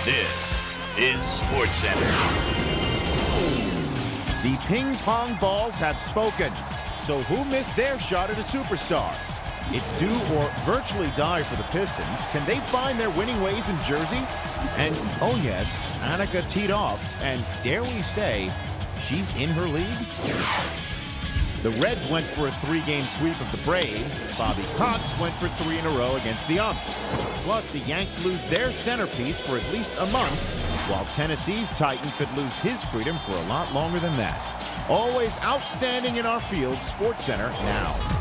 This is SportsCenter. The ping pong balls have spoken. So who missed their shot at a superstar? It's do or virtually die for the Pistons. Can they find their winning ways in Jersey? And, oh yes, Annika teed off, and dare we say, she's in her league? The Reds went for a 3-game sweep of the Braves. Bobby Cox went for 3 in a row against the Umps. Plus, the Yanks lose their centerpiece for at least a month, while Tennessee's Titan could lose his freedom for a lot longer than that. Always outstanding in our field, SportsCenter now.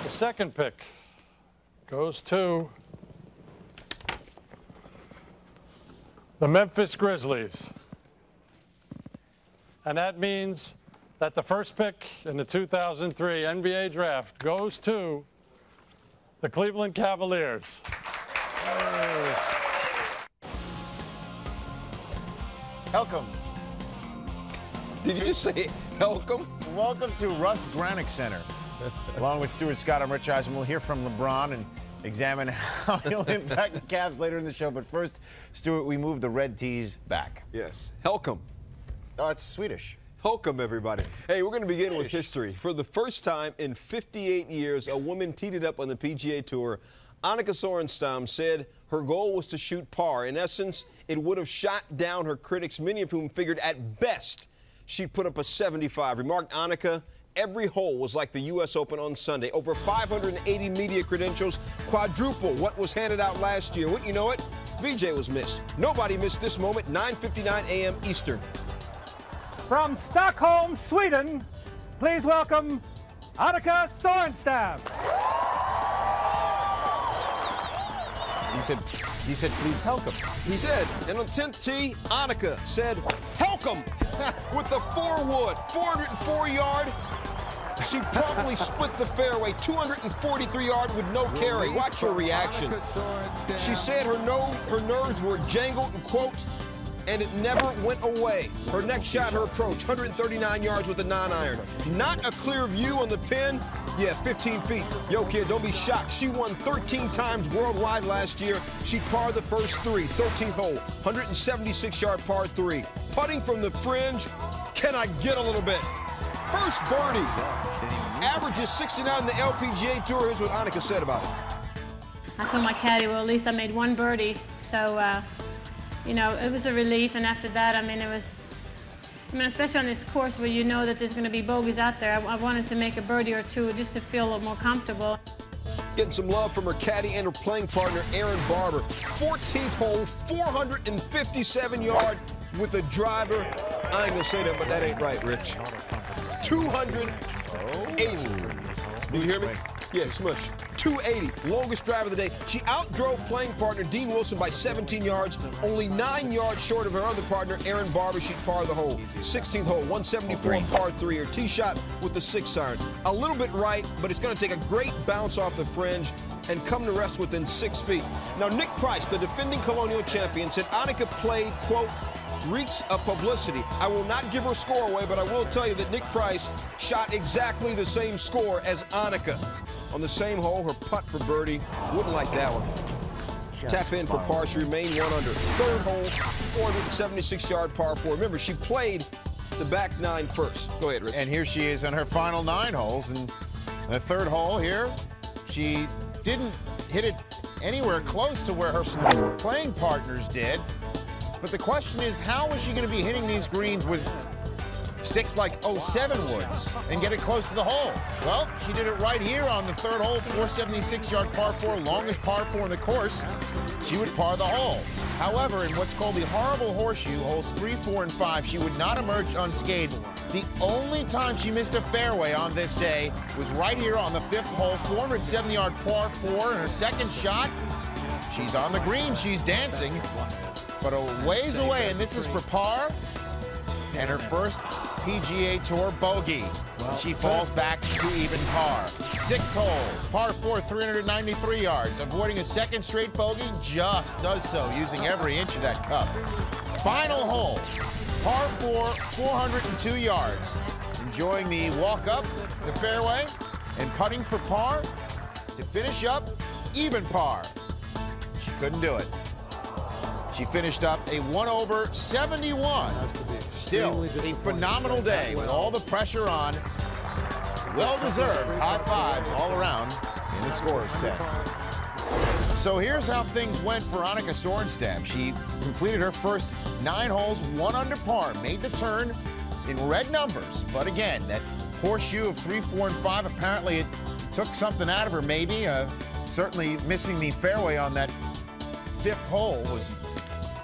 The second pick goes to the Memphis Grizzlies. And that means that the first pick in the 2003 NBA draft goes to the Cleveland Cavaliers. Welcome. Did you just say welcome? Welcome to Russ Granick Center. Along with Stuart Scott, I'm Rich Eisen. We'll hear from LeBron and examine how he'll impact the Cavs later in the show. But first, Stuart, we moved the red tees back. Yes. Welcome. Oh, it's Swedish. Welcome, everybody. Hey, we're going to begin with history. For the first time in 58 years, a woman teed it up on the PGA Tour. Annika Sorenstam said her goal was to shoot par. In essence, it would have shot down her critics, many of whom figured at best she'd put up a 75. Remarked Annika, every hole was like the U.S. Open on Sunday. Over 580 media credentials, quadruple what was handed out last year. Wouldn't you know it? VJ was missed. Nobody missed this moment, 9:59 a.m. Eastern. From Stockholm, Sweden, please welcome Annika Sorenstam. He said, please help him. He said, and on 10th tee, Annika said, help him with the 4-wood, 404-yard. She promptly split the fairway, 243-yard with no carry. Watch her reaction. She said her nerves were jangled, and quote, and it never went away. Her next shot, her approach, 139 yards with a 9-iron. Not a clear view on the pin. Yeah, 15 feet. Yo, kid, don't be shocked. She won 13 times worldwide last year. She parred the first 3, 13th hole, 176-yard par 3. Putting from the fringe, can I get a little bit? First birdie. Averages 69 in the LPGA Tour. Here's what Annika said about it. I told my caddy, well, at least I made 1 birdie. So, you know, it was a relief. And after that, I mean, especially on this course where you know that there's going to be bogeys out there, I wanted to make a birdie or 2 just to feel a little more comfortable. Getting some love from her caddy and her playing partner, Aaron Barber. 14th hole, 457-yard with a driver. I ain't going to say that, but that ain't right, Rich. 280. Did you hear me? Yeah, smush. 280, longest drive of the day. She outdrove playing partner Dean Wilson by 17 yards, only 9 yards short of her other partner, Aaron Barber. She parred the hole. 16th hole, 174 par 3. Her tee shot with the 6-iron. A little bit right, but it's going to take a great bounce off the fringe and come to rest within 6 feet. Now, Nick Price, the defending Colonial champion, said Annika played, quote, reeks of publicity. I will not give her score away, but I will tell you that Nick Price shot exactly the same score as Annika. On the same hole, her putt for birdie. Wouldn't like that one. Tap in for par. She remained 1 under. 3rd hole, 476-yard par 4. Remember, she played the back 9 first. Go ahead, Rich. And here she is on her final 9 holes. And the 3rd hole here, she didn't hit it anywhere close to where her playing partners did. But the question is, how is she going to be hitting these greens with sticks like 07 woods and get it close to the hole? Well, she did it right here on the 3rd hole, 476-yard par 4, longest par 4 in the course. She would par the hole. However, in what's called the horrible horseshoe, holes 3, 4, and 5, she would not emerge unscathed. The only time she missed a fairway on this day was right here on the 5th hole, 470-yard par 4, and her second shot, she's on the green, she's dancing, but a ways away, and this is for par, and her first PGA Tour bogey. She falls back to even par. 6th hole, par 4, 393 yards. Avoiding a second straight bogey, just does so using every inch of that cup. Final hole, par 4, 402 yards. Enjoying the walk up the fairway and putting for par to finish up even par. She couldn't do it. She finished up a 1 over 71. Still a phenomenal day with all the pressure on. Well-deserved high fives all around in the scorer's tent. So here's how things went for Annika Sorenstam. She completed her first 9 holes, 1 under par, made the turn in red numbers. But again, that horseshoe of 3, 4, and 5, apparently it took something out of her maybe. Certainly missing the fairway on that 5th hole was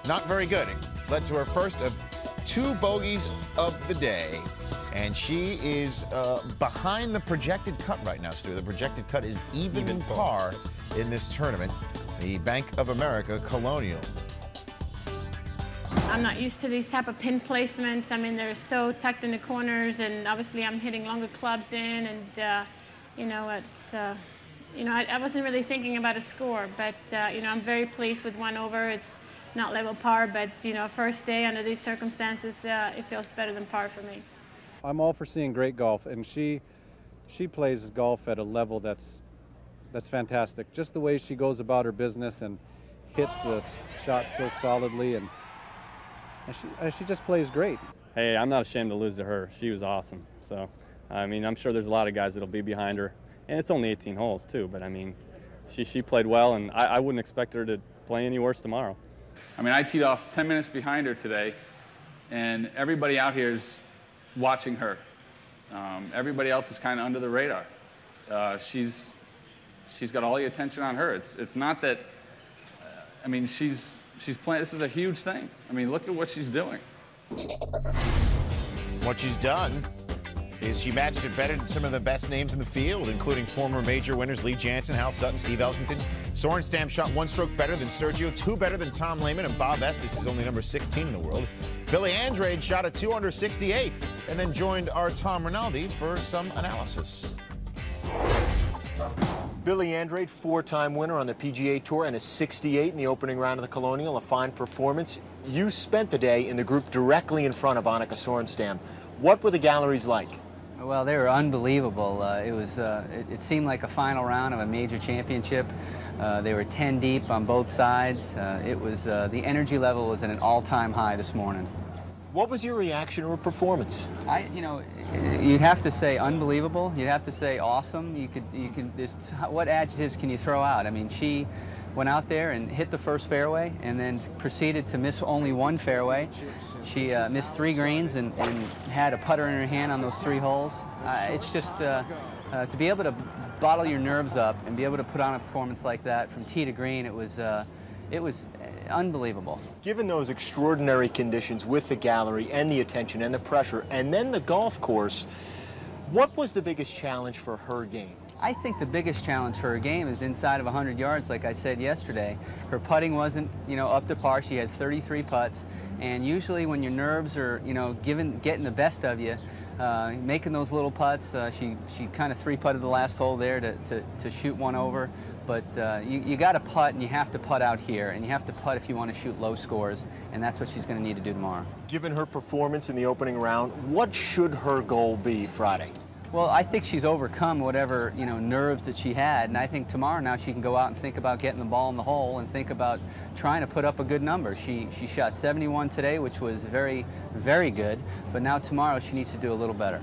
not very good. It led to her first of 2 bogeys of the day. And she is behind the projected cut right now, Stu. The projected cut is even par in this tournament, the Bank of America Colonial. I'm not used to these type of pin placements. I mean, they're so tucked in the corners, and obviously I'm hitting longer clubs in, and you know, it's you know, I wasn't really thinking about a score, but you know, I'm very pleased with 1 over. It's not level par, but you know, first day under these circumstances, it feels better than par for me. I'm all for seeing great golf, and she plays golf at a level that's fantastic. Just the way she goes about her business and hits the shot so solidly, and she just plays great. Hey, I'm not ashamed to lose to her. She was awesome. So, I mean, I'm sure there's a lot of guys that'll be behind her, and it's only 18 holes too. But I mean, she played well, and I wouldn't expect her to play any worse tomorrow. I mean, I teed off 10 minutes behind her today, and everybody out here is watching her. Everybody else is kind of under the radar. She's got all the attention on her. It's not that. I mean, she's playing. This is a huge thing. I mean, look at what she's doing. What she's done is she matched it better than some of the best names in the field, including former major winners Lee Janzen, Hal Sutton, Steve Elkington. Sorenstam shot 1 stroke better than Sergio, 2 better than Tom Lehman, and Bob Estes is only number 16 in the world. Billy Andrade shot a 2 under 68 and then joined our Tom Rinaldi for some analysis. Billy Andrade, 4-time winner on the PGA Tour and a 68 in the opening round of the Colonial, a fine performance. You spent the day in the group directly in front of Annika Sorenstam. What were the galleries like? Well, they were unbelievable. It seemed like a final round of a major championship. They were 10 deep on both sides. The energy level was at an all-time high this morning. What was your reaction to her performance? You'd have to say unbelievable. You'd have to say awesome. What adjectives can you throw out? I mean, she went out there and hit the first fairway and then proceeded to miss only 1 fairway. She missed 3 greens and had a putter in her hand on those 3 holes. It's just to be able to bottle your nerves up and be able to put on a performance like that from tee to green, it was unbelievable. Given those extraordinary conditions with the gallery and the attention and the pressure and then the golf course, what was the biggest challenge for her game? I think the biggest challenge for her game is inside of 100 yards, like I said yesterday. Her putting wasn't, up to par. She had 33 putts, and usually when your nerves are, getting the best of you, making those little putts, she kind of 3-putted the last hole there to shoot 1 over. But you got to putt, and you have to putt out here, and you have to putt if you want to shoot low scores, and that's what she's going to need to do tomorrow. Given her performance in the opening round, what should her goal be Friday? Well, I think she's overcome whatever, nerves that she had, and I think tomorrow now she can go out and think about getting the ball in the hole and think about trying to put up a good number. She shot 71 today, which was very, very good, but now tomorrow she needs to do a little better.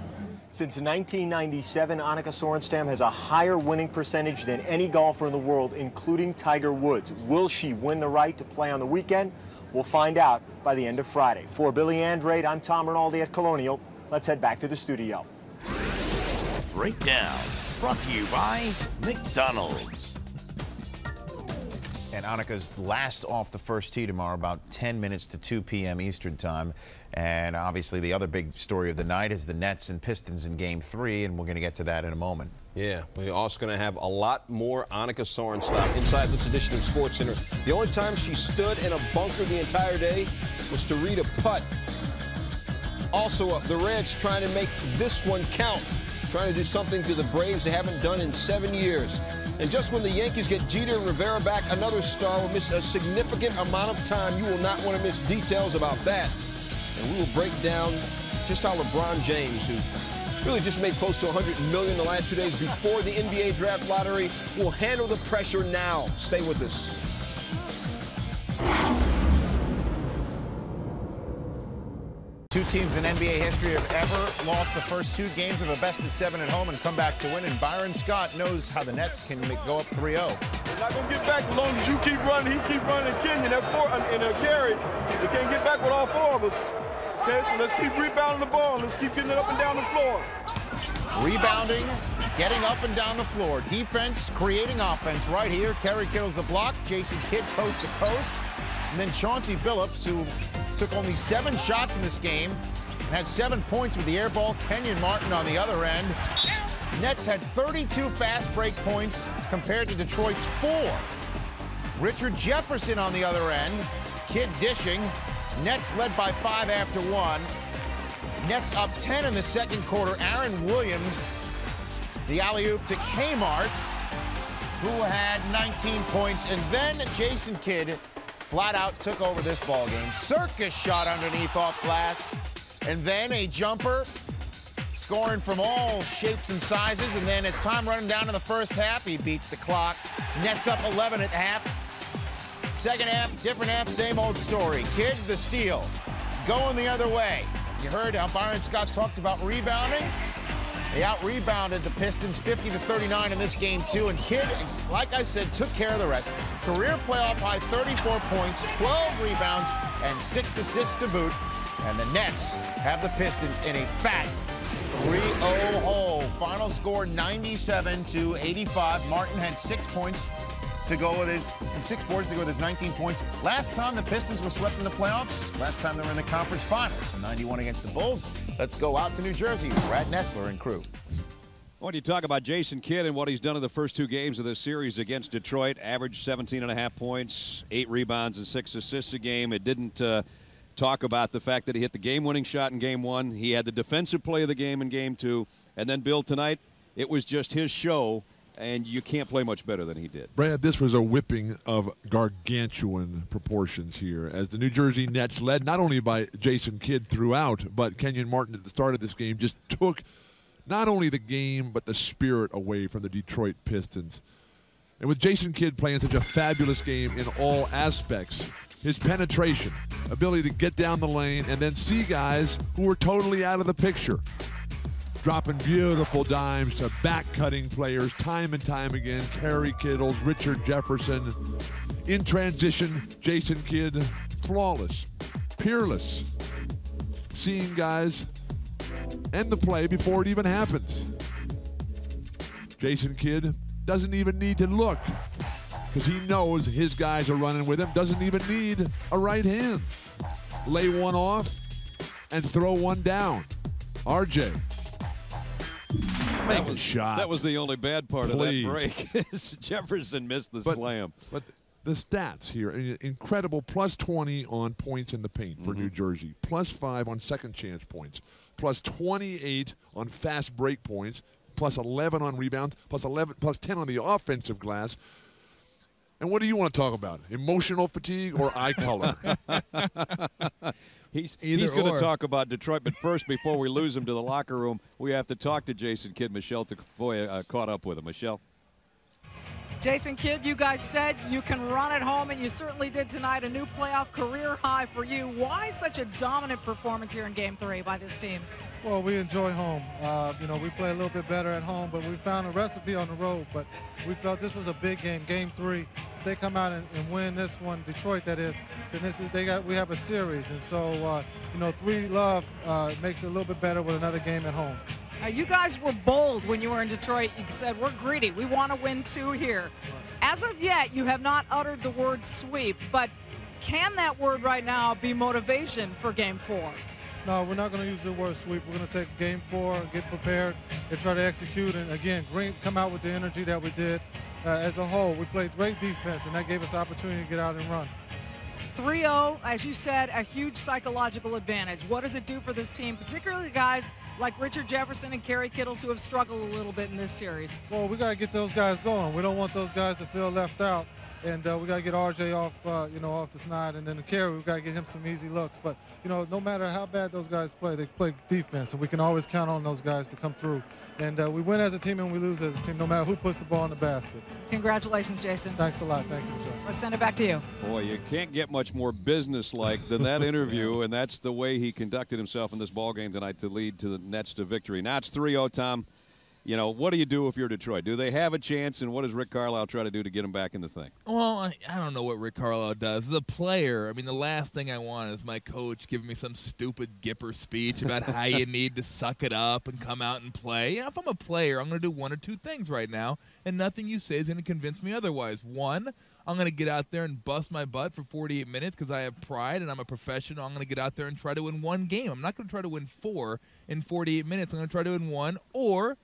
Since 1997, Annika Sorenstam has a higher winning percentage than any golfer in the world, including Tiger Woods. Will she win the right to play on the weekend? We'll find out by the end of Friday. For Billy Andrade, I'm Tom Rinaldi at Colonial. Let's head back to the studio. Breakdown, brought to you by McDonald's. And Annika's last off the first tee tomorrow, about 10 minutes to 2 p.m. Eastern time. And obviously the other big story of the night is the Nets and Pistons in Game 3, and we're going to get to that in a moment. Yeah, we're also going to have a lot more Annika Sorenstam inside this edition of SportsCenter. The only time she stood in a bunker the entire day was to read a putt. Also, the Reds trying to make this one count, trying to do something to the Braves they haven't done in 7 years. And just when the Yankees get Jeter and Rivera back, another star will miss a significant amount of time. You will not want to miss details about that. And we will break down just how LeBron James, who really just made close to $100 million the last 2 days before the NBA draft lottery, will handle the pressure now. Stay with us. Two teams in NBA history have ever lost the first 2 games of a best-of-7 at home and come back to win, and Byron Scott knows how the Nets can go up 3-0. They're not going to get back as long as you keep running, he keep running, Kenyon. That's 4 in a carry. They can't get back with all 4 of us. Okay, so let's keep rebounding the ball. Let's keep getting it up and down the floor. Rebounding, getting up and down the floor. Defense, creating offense right here. Kerry Kittle's the block. Jason Kidd coast to coast. And then Chauncey Billups, who took only 7 shots in this game and had 7 points with the air ball. Kenyon Martin on the other end. Nets had 32 fast break points compared to Detroit's 4. Richard Jefferson on the other end. Kidd dishing. Nets led by 5 after 1. Nets up 10 in the second quarter. Aaron Williams, the alley-oop to Kmart, who had 19 points. And then Jason Kidd flat out took over this ball game. Circus shot underneath off glass. And then a jumper, scoring from all shapes and sizes. And then as time running down in the first half, he beats the clock. Nets up 11 at half. Second half, different half, same old story. Kidd the steal, going the other way. You heard how Byron Scott talked about rebounding. They out-rebounded the Pistons 50-39 in this game, too. And Kidd, like I said, took care of the rest. Career playoff high 34 points, 12 rebounds, and 6 assists to boot. And the Nets have the Pistons in a fat 3-0 hole. Final score 97-85. Martin had 6 points to go with his 6 boards to go with his 19 points. Last time the Pistons were swept in the playoffs, last time they were in the conference finals, 91 against the Bulls. Let's go out to New Jersey. Brad Nessler and crew. When you talk about Jason Kidd and what he's done in the first 2 games of this series against Detroit, averaged 17.5 points, 8 rebounds, and 6 assists a game. It didn't talk about the fact that he hit the game-winning shot in Game 1. He had the defensive play of the game in Game 2. And then, Bill, tonight, it was just his show. And you can't play much better than he did. Brad, this was a whipping of gargantuan proportions here as the New Jersey Nets, led not only by Jason Kidd throughout, but Kenyon Martin at the start of this game just took not only the game but the spirit away from the Detroit Pistons. And with Jason Kidd playing such a fabulous game in all aspects, his penetration, ability to get down the lane and then see guys who were totally out of the picture, dropping beautiful dimes to back-cutting players time and time again. Kerry Kittles, Richard Jefferson. In transition, Jason Kidd, flawless, peerless. Seeing guys end the play before it even happens. Jason Kidd doesn't even need to look because he knows his guys are running with him. Doesn't even need a right hand. Lay one off and throw one down. RJ. That was the only bad part of that break. Jefferson missed the slam. But the stats here, incredible. Plus 20 on points in the paint for New Jersey. Plus 5 on second chance points. Plus 28 on fast break points. Plus 11 on rebounds. Plus 10 on the offensive glass. And what do you want to talk about? Emotional fatigue or eye color? He's going to talk about Detroit, but first, before we lose him to the locker room, we have to talk to Jason Kidd. Michelle Tafoya caught up with him. Michelle? Jason Kidd, you guys said you can run at home, and you certainly did tonight. A new playoff career high for you. Why such a dominant performance here in Game 3 by this team? Well, we enjoy home. You know, we play a little bit better at home, but we found a recipe on the road. But we felt this was a big game, Game 3. If they come out and win this one, Detroit that is, then we have a series. And so, you know, 3-love makes it a little bit better with another game at home. You guys were bold when you were in Detroit. You said, we're greedy. We want to win 2 here. As of yet, you have not uttered the word sweep, but can that word right now be motivation for Game 4? No, we're not going to use the word sweep. We're going to take Game 4, get prepared, and try to execute. And, again, come out with the energy that we did. As a whole, we played great defense, and that gave us opportunity to get out and run. 3-0, as you said, a huge psychological advantage. What does it do for this team, particularly guys like Richard Jefferson and Kerry Kittles who have struggled a little bit in this series? Well, we got to get those guys going. We don't want those guys to feel left out. And we got to get RJ off, off the snide, and then the Kerry, we got to get him some easy looks. But no matter how bad those guys play, they play defense, and we can always count on those guys to come through. And we win as a team and we lose as a team, no matter who puts the ball in the basket. Congratulations, Jason. Thanks a lot. Thank you, Michelle. Let's send it back to you. Boy, you can't get much more businesslike than that interview, and that's the way he conducted himself in this ball game tonight to lead to the Nets to victory. Now it's 3-0, Tom. What do you do if you're Detroit? Do they have a chance, and what does Rick Carlisle try to do to get them back in the thing? Well, I don't know what Rick Carlisle does. As a player, I mean, the last thing I want is my coach giving me some stupid Gipper speech about how you need to suck it up and come out and play. If I'm a player, I'm going to do one or two things right now, and nothing you say is going to convince me otherwise. One, I'm going to get out there and bust my butt for 48 minutes because I have pride and I'm a professional. I'm going to get out there and try to win one game. I'm not going to try to win 4 in 48 minutes. I'm going to try to win 1, or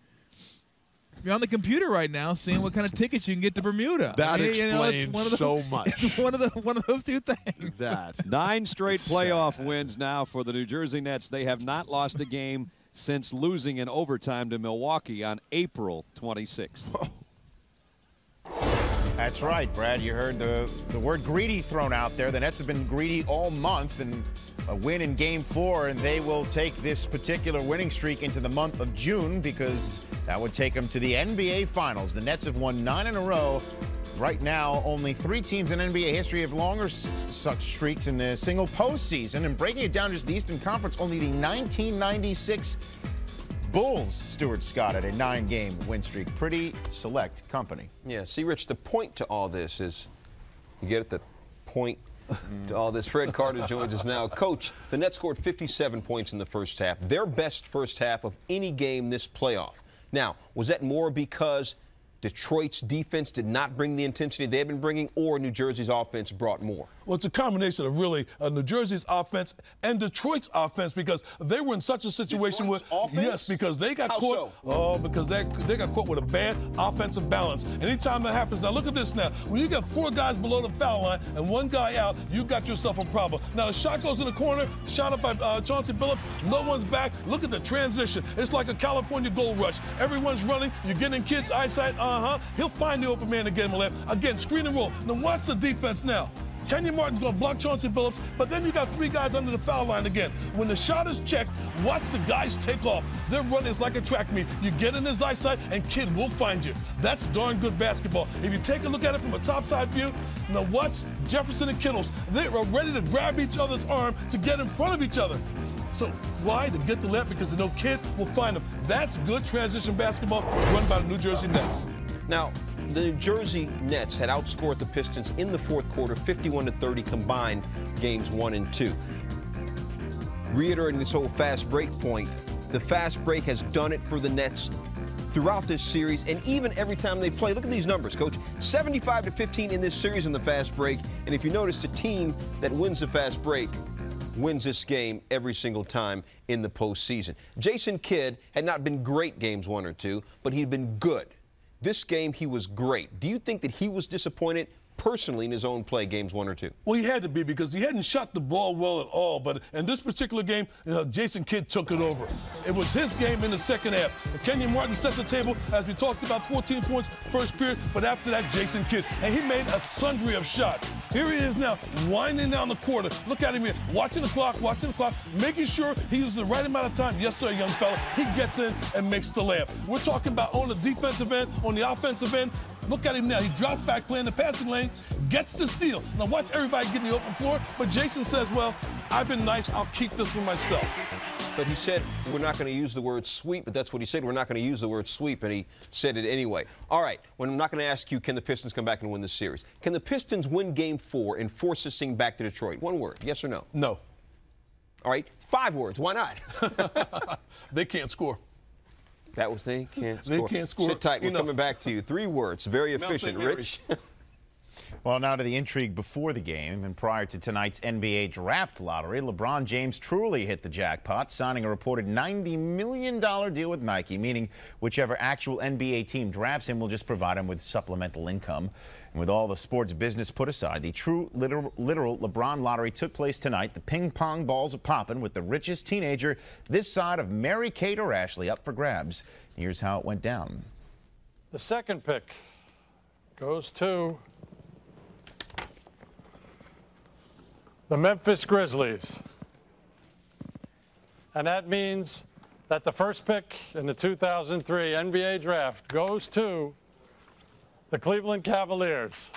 you're on the computer right now seeing what kind of tickets you can get to Bermuda. That explains so much. It's one of those two things. That 9 straight playoff wins now for the New Jersey Nets. They have not lost a game since losing in overtime to Milwaukee on April 26th. That's right, Brad. You heard the word greedy thrown out there. The Nets have been greedy all month, and a win in Game 4, and they will take this particular winning streak into the month of June because that would take them to the NBA Finals. The Nets have won 9 in a row. Right now, only 3 teams in NBA history have longer such streaks in a single postseason. And breaking it down just the Eastern Conference, only the 1996 Bulls, Stuart Scott, at a 9-game win streak. Pretty select company. Yeah, see, Rich, the point to all this is, you get at the point to all this. Fred Carter joins us now. Coach, the Nets scored 57 points in the first half, their best first half of any game this playoff. Now, was that more because Detroit's defense did not bring the intensity they've been bringing, or New Jersey's offense brought more? Well, it's a combination of really New Jersey's offense and Detroit's offense, because they were in such a situation with yes, because they got caught. Oh, because they got caught with a bad offensive balance. Anytime that happens, now look at this. Now, when you got 4 guys below the foul line and 1 guy out, you got yourself a problem. Now the shot goes in the corner, shot up by Chauncey Billups. No one's back. Look at the transition. It's like a California gold rush. Everyone's running. You're getting kids' eyesight. He'll find the open man to get him left. Again, screen and roll. Now watch the defense now. Kenyon Martin's going to block Chauncey Billups, but then you got 3 guys under the foul line again. When the shot is checked, watch the guys take off. Their run is like a track meet. You get in his eyesight, and kid will find you. That's darn good basketball. If you take a look at it from a topside view, now watch Jefferson and Kittles. They are ready to grab each other's arm to get in front of each other. So why? To get the left, because they know kid will find them. That's good transition basketball run by the New Jersey Nets. Now, the New Jersey Nets had outscored the Pistons in the fourth quarter, 51-30 combined, games 1 and 2. Reiterating this whole fast break point, the fast break has done it for the Nets throughout this series, and even every time they play. Look at these numbers, Coach. 75-15 in this series in the fast break, and if you notice, the team that wins the fast break wins this game every single time in the postseason. Jason Kidd had not been great games 1 or 2, but he'd been good. This game, he was great. Do you think that he was disappointed personally in his own play, games 1 or 2? Well, he had to be, because he hadn't shot the ball well at all. But in this particular game, Jason Kidd took it over. It was his game in the second half. Kenyon Martin set the table, as we talked about, 14 points first period. But after that, Jason Kidd. And he made a sundry of shots. Here he is now, winding down the quarter. Look at him here, watching the clock, making sure he uses the right amount of time. Yes, sir, young fella. He gets in and makes the layup. We're talking about on the defensive end, on the offensive end. Look at him now. He drops back, playing the passing lane, gets the steal. Now watch everybody get in the open floor. But Jason says, well, I've been nice. I'll keep this for myself. But he said, we're not going to use the word sweep, but that's what he said. We're not going to use the word sweep, and he said it anyway. All right, well, I'm not going to ask you, can the Pistons come back and win this series? Can the Pistons win Game 4 and force this thing back to Detroit? 1 word, yes or no? No. All right, 5 words, why not? They can't score. That was they can't score. They can't score. Sit tight, we're coming back to you. 3 words, very efficient. Rich? Well, now to the intrigue before the game and prior to tonight's NBA draft lottery. LeBron James truly hit the jackpot, signing a reported $90 million deal with Nike, meaning whichever actual NBA team drafts him will just provide him with supplemental income. And with all the sports business put aside, the true literal LeBron lottery took place tonight. The ping pong balls are popping with the richest teenager this side of Mary-Kate or Ashley up for grabs. Here's how it went down. The second pick goes to the Memphis Grizzlies. And that means that the first pick in the 2003 NBA draft goes to the Cleveland Cavaliers.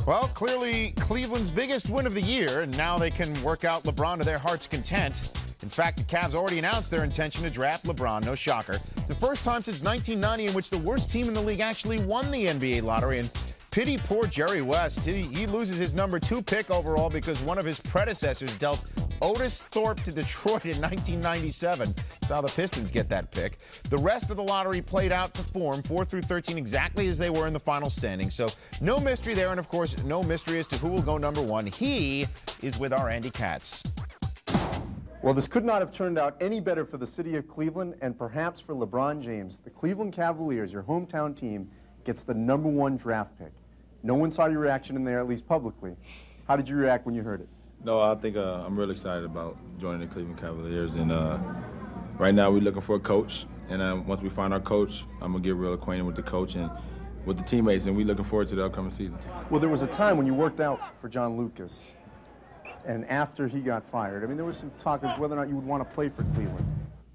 Well, clearly Cleveland's biggest win of the year, and now they can work out LeBron to their heart's content. In fact, the Cavs already announced their intention to draft LeBron, no shocker. The first time since 1990 in which the worst team in the league actually won the NBA lottery. And pity poor Jerry West. He loses his #2 pick overall because one of his predecessors dealt Otis Thorpe to Detroit in 1997. That's how the Pistons get that pick. The rest of the lottery played out to form, 4 through 13, exactly as they were in the final standing. So no mystery there, and of course, no mystery as to who will go #1. He is with our Andy Katz. Well, this could not have turned out any better for the city of Cleveland and perhaps for LeBron James. The Cleveland Cavaliers, your hometown team, gets the #1 draft pick. No one saw your reaction in there, at least publicly. How did you react when you heard it? No, I think I'm really excited about joining the Cleveland Cavaliers. And right now we're looking for a coach. And once we find our coach, I'm going to get real acquainted with the coach and with the teammates. And we're looking forward to the upcoming season. Well, there was a time when you worked out for John Lucas. And after he got fired, I mean, there was some talk as whether or not you would want to play for Cleveland.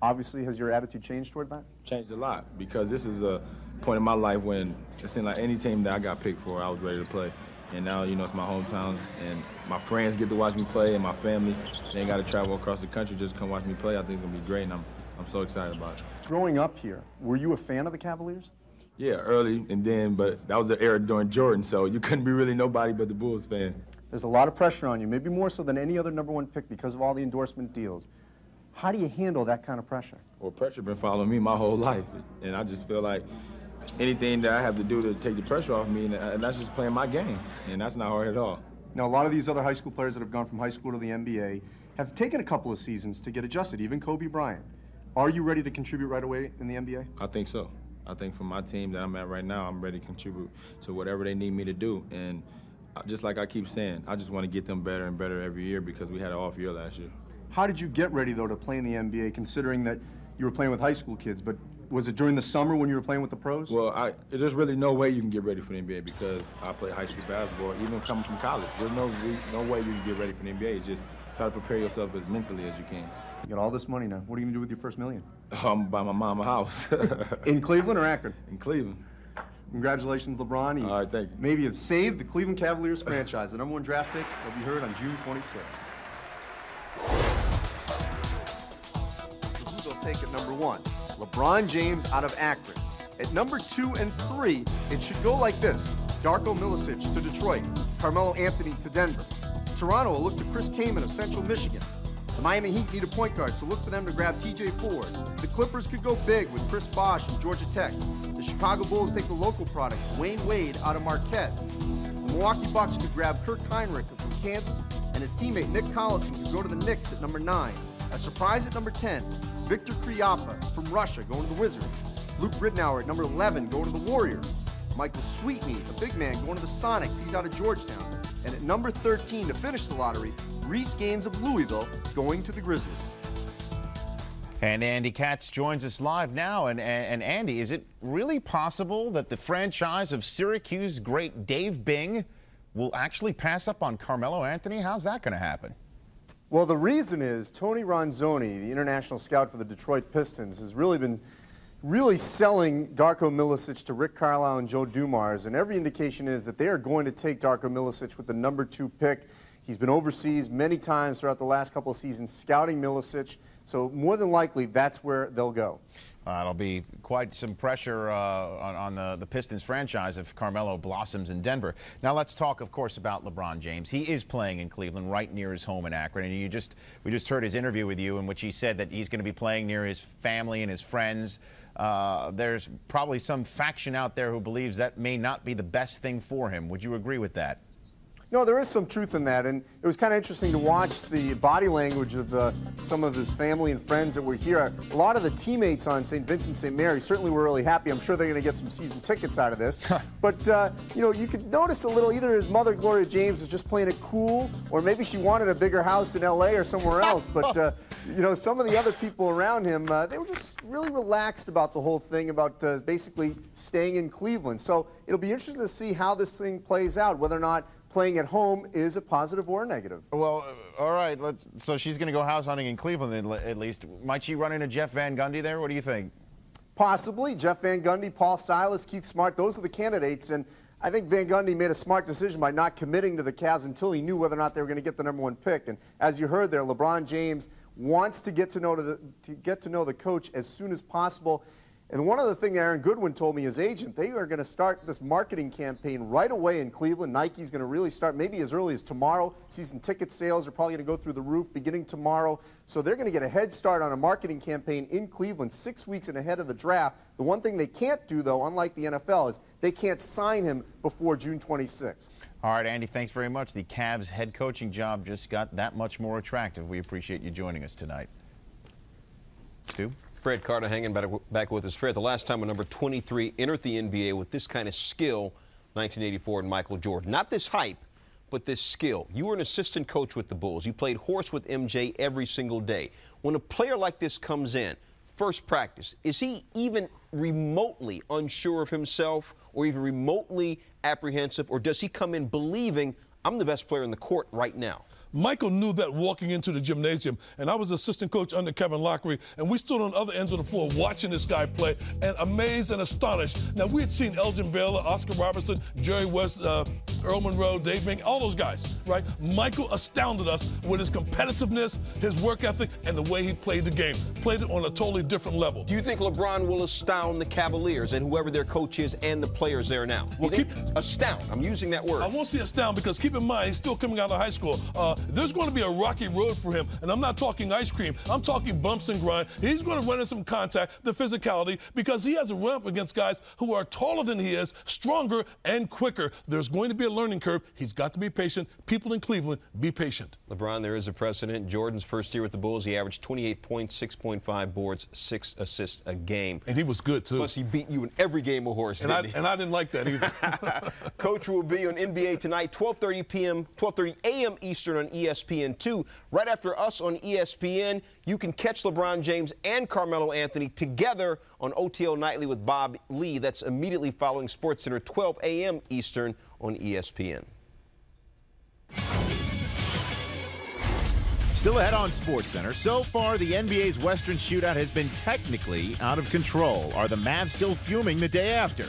Obviously, has your attitude changed toward that? Changed a lot, because this is a point in my life when it seemed like any team that I got picked for, I was ready to play. And now, you know, it's my hometown, and my friends get to watch me play, and my family, they ain't got to travel across the country just to come watch me play. I think it's going to be great, and I'm so excited about it. Growing up here, were you a fan of the Cavaliers? Yeah, early, and then, but that was the era during Jordan, so you couldn't be really nobody but the Bulls fan. There's a lot of pressure on you, maybe more so than any other #1 pick because of all the endorsement deals. How do you handle that kind of pressure? Well, pressure been following me my whole life, and I just feel like anything that I have to do to take the pressure off me, and that's just playing my game, and that's not hard at all. Now, a lot of these other high school players that have gone from high school to the NBA have taken a couple of seasons to get adjusted, even Kobe Bryant. Are you ready to contribute right away in the NBA? I think so. I think for my team that I'm at right now, I'm ready to contribute to whatever they need me to do. And just like I keep saying, I just want to get them better and better every year because we had an off year last year. How did you get ready, though, to play in the NBA, considering that you were playing with high school kids? But was it during the summer when you were playing with the pros? Well, there's really no way you can get ready for the NBA because I play high school basketball, even coming from college. There's no way you can get ready for the NBA. It's just try to prepare yourself as mentally as you can. You got all this money now. What are you going to do with your first $1 million? I'm going to buy my mom a house. In Cleveland or Akron? In Cleveland. Congratulations, LeBron. All right, thank you. Maybe have saved the Cleveland Cavaliers franchise. The #1 draft pick will be heard on June 26th. Who will take at #1? LeBron James out of Akron. At #2 and 3, it should go like this. Darko Milicic to Detroit. Carmelo Anthony to Denver. Toronto will look to Chris Kaman of Central Michigan. The Miami Heat need a point guard, so look for them to grab TJ Ford. The Clippers could go big with Chris Bosh from Georgia Tech. The Chicago Bulls take the local product, Wayne Wade out of Marquette. The Milwaukee Bucks could grab Kirk Heinrich from Kansas, and his teammate Nick Collison could go to the Knicks at #9. A surprise at #10, Victor Kriapa from Russia going to the Wizards. Luke Ridnour at #11 going to the Warriors. Michael Sweetney, a big man, going to the Sonics. He's out of Georgetown. And at #13 to finish the lottery, Reese Gaines of Louisville going to the Grizzlies. And Andy Katz joins us live now. And Andy, is it really possible that the franchise of Syracuse great Dave Bing will actually pass up on Carmelo Anthony? How's that going to happen? Well, the reason is Tony Ronzoni, the international scout for the Detroit Pistons, has really been selling Darko Milicic to Rick Carlisle and Joe Dumars, and every indication is that they are going to take Darko Milicic with the #2 pick. He's been overseas many times throughout the last couple of seasons scouting Milicic, so more than likely that's where they'll go. It'll be quite some pressure on the Pistons franchise if Carmelo blossoms in Denver. Now let's talk, of course, about LeBron James. He is playing in Cleveland, right near his home in Akron. And we just heard his interview with you in which he said that he's going to be playing near his family and his friends. There's probably some faction out there who believes that may not be the best thing for him. Would you agree with that? No, there is some truth in that, and it was kind of interesting to watch the body language of some of his family and friends that were here. A lot of the teammates on St. Vincent St. Mary certainly were really happy. I'm sure they're going to get some season tickets out of this. But, you know, you could notice a little, either his mother, Gloria James, was just playing it cool, or maybe she wanted a bigger house in L.A. or somewhere else. But, you know, some of the other people around him, they were just really relaxed about the whole thing, about basically staying in Cleveland. So it'll be interesting to see how this thing plays out, whether or not playing at home is a positive or a negative. Well, all right. So she's going to go house hunting in Cleveland at least. Might she run into Jeff Van Gundy there? What do you think? Possibly. Jeff Van Gundy, Paul Silas, Keith Smart, those are the candidates. And I think Van Gundy made a smart decision by not committing to the Cavs until he knew whether or not they were going to get the #1 pick. And as you heard there, LeBron James wants to get to know the coach as soon as possible. And one other thing Aaron Goodwin told me, his agent, they are going to start this marketing campaign right away in Cleveland. Nike's going to really start maybe as early as tomorrow. Season ticket sales are probably going to go through the roof beginning tomorrow. So they're going to get a head start on a marketing campaign in Cleveland 6 weeks ahead of the draft. The one thing they can't do, though, unlike the NFL, is they can't sign him before June 26th. All right, Andy, thanks very much. The Cavs head coaching job just got that much more attractive. We appreciate you joining us tonight. Stu? Fred Carter hanging back with us. Fred, the last time a number 23 entered the NBA with this kind of skill, 1984 and Michael Jordan. Not this hype, but this skill. You were an assistant coach with the Bulls. You played horse with MJ every single day. When a player like this comes in, first practice, is he even remotely unsure of himself or even remotely apprehensive, or does he come in believing, I'm the best player in the court right now? Michael knew that walking into the gymnasium, and I was assistant coach under Kevin Lockery, and we stood on other ends of the floor watching this guy play, and amazed and astonished. Now, we had seen Elgin Baylor, Oscar Robertson, Jerry West, Earl Monroe, Dave Bing, all those guys, right? Michael astounded us with his competitiveness, his work ethic, and the way he played the game. Played it on a totally different level. Do you think LeBron will astound the Cavaliers and whoever their coach is and the players there now? Well, astound. I'm using that word. I won't say astound because keep in mind, he's still coming out of high school. There's going to be a rocky road for him, and I'm not talking ice cream. I'm talking bumps and grind. He's going to run into some contact, the physicality, because he has to run up against guys who are taller than he is, stronger and quicker. There's going to be a learning curve. He's got to be patient. People in Cleveland, be patient. LeBron, there is a precedent. Jordan's first year with the Bulls, he averaged 28 points, 6.5 boards, 6 assists a game. And he was good, too. Plus, he beat you in every game of horse, didn't he? And I didn't like that either. Coach will be on NBA tonight, 12:30 a.m. Eastern on ESPN2. Right after us on ESPN, you can catch LeBron James and Carmelo Anthony together on OTL Nightly with Bob Lee. That's immediately following SportsCenter, 12 a.m. Eastern on ESPN. Still ahead on SportsCenter. So far, the NBA's Western Shootout has been technically out of control. Are the Mavs still fuming the day after?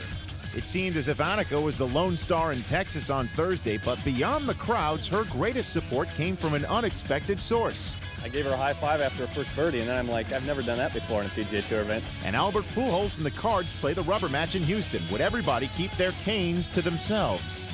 It seemed as if Annika was the lone star in Texas on Thursday, but beyond the crowds, her greatest support came from an unexpected source. I gave her a high five after her first birdie, and then I'm like, I've never done that before in a PGA Tour event. And Albert Pujols and the Cards play the rubber match in Houston. Would everybody keep their canes to themselves?